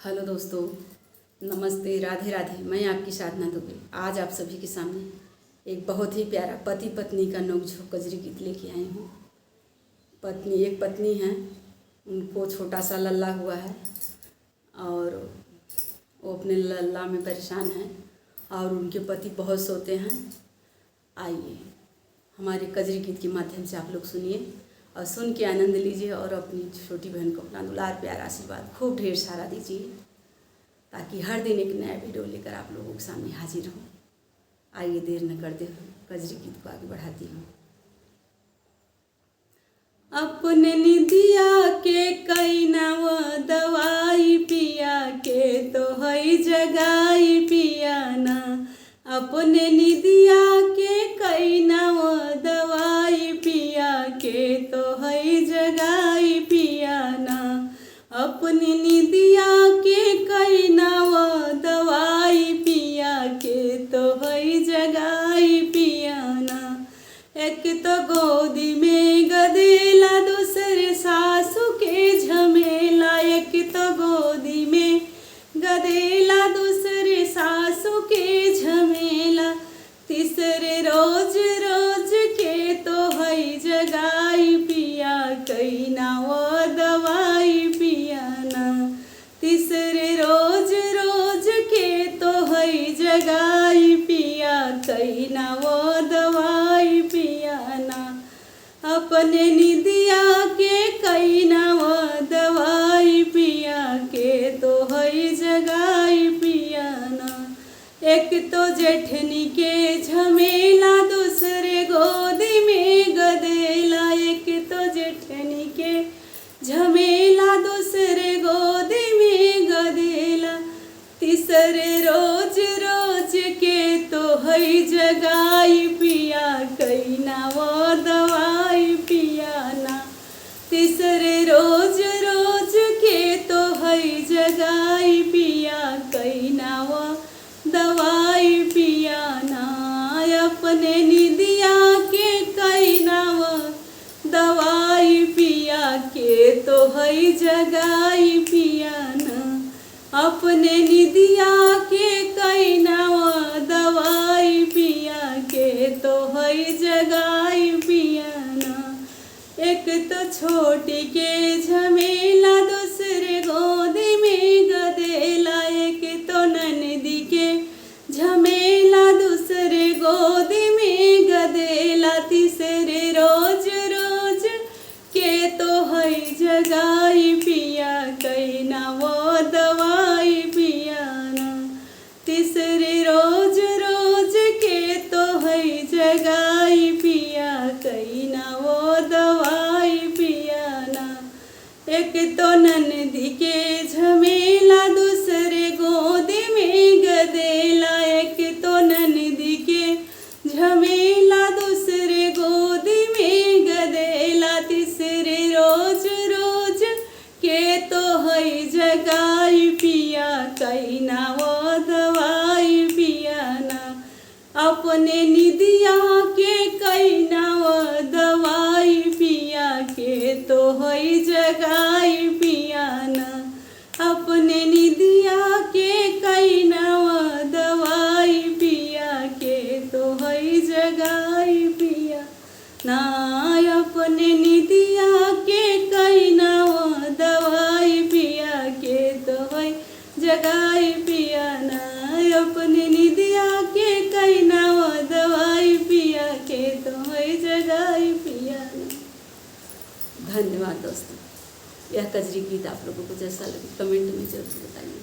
Hello दोस्तों, नमस्ते, राधे राधे। मैं आपकी साधना दुबे आज आप सभी के सामने एक बहुत ही प्यारा पति पत्नी का नोक-झोंक कजरी गीत लेके आई हूँ। एक पत्नी है, उनको छोटा सा लल्ला हुआ है और वो अपने लल्ला में परेशान है और उनके पति बहुत सोते हैं। आइए हमारे कजरी गीत के माध्यम से आप लोग सुनिए और सुन के आनंद लीजिए और अपनी छोटी बहन को अपना दुलार प्यार आशीर्वाद खूब ढेर सारा दीजिए, ताकि हर दिन एक नया वीडियो लेकर आप लोगों के सामने हाजिर हूँ। आइए देर न करते हुए कजरी गीत को आगे बढ़ाती हूँ। अपने निदिया के कई नव दवाई पिया के तो हई जगाई पिया ना। अपने निदिया के कई नव दवाई पिया के तो हई जगाई पिया ना। अपनी निदिया के कई नव दवाई पिया के तो हई जगाई पिया ना। एक तो गोदी में गदेला, दूसरे सासू के झमेला। एक तो गोदी में गदेला, दूसरे सासू के झमेला। तीसरे रोज रोज के तो हई जगाई पिया कई नाव दवाई पिया ना। तीसरे रोज रोज के तो हई जगाई पिया कई नाव दवाई पिया ना। अपने निदिया के कई नाव दवाई पिया के तो हई जगाई पिया ना। एक तो जेठनी के झमेला, दूसरे गोदी में गदेला। एक तो जेठनी के झमेला, दूसरे गोदी में गदेला। तीसरे रोज रोज के तो हई जगाई पिया कई नाव दवाई पिया ना। तीसरे रोज रोज के तो हई जगाई पिया कई नाव दवाई पिया ना। अपने निदिया के कई नाव दवाई पिया के तो हई जगाई पिया ना। अपने निदिया के कई नाव दवाई पिया के तो हई जगाई पिया ना। एक तो छोटी के झमेला, दूसरे गोदी में गदेला। एक तो ननदी के झमेला, दूसरे गोदी में गदेला। तीसरे रोज रोज के तो हई जगाई पिया कई नाव दवाई पिया ना। तीसरे रोज रोज के तो हई जगाई पिया कई नाव दवाई पिया ना। एक तो ननदी के झमेला, दूसरे गोदी में गदेला। एक तो ननदी के झमेला, दूसरे गोदी में गदेला। तीसरे रोज रोज के तो हई जगाई पिया कई नाव दवाई पिया ना। अपने निदिया के कई नाव दवाई पिया के तो हई जगाई पिया ना। अपने निदिया के कई नाव दवाई पिया के तो हई जगाई पिया ना। अपने निदिया के कई नाव दवाई पिया के तो हई जगाई पिया ना। अपने निदिया के कई नाव दवाई पिया के तो हई जगाई पिया ना। धन्यवाद दोस्तों। यह कजरी गीत आप लोगों को जैसा लगे कमेंट में जरूर बताइए।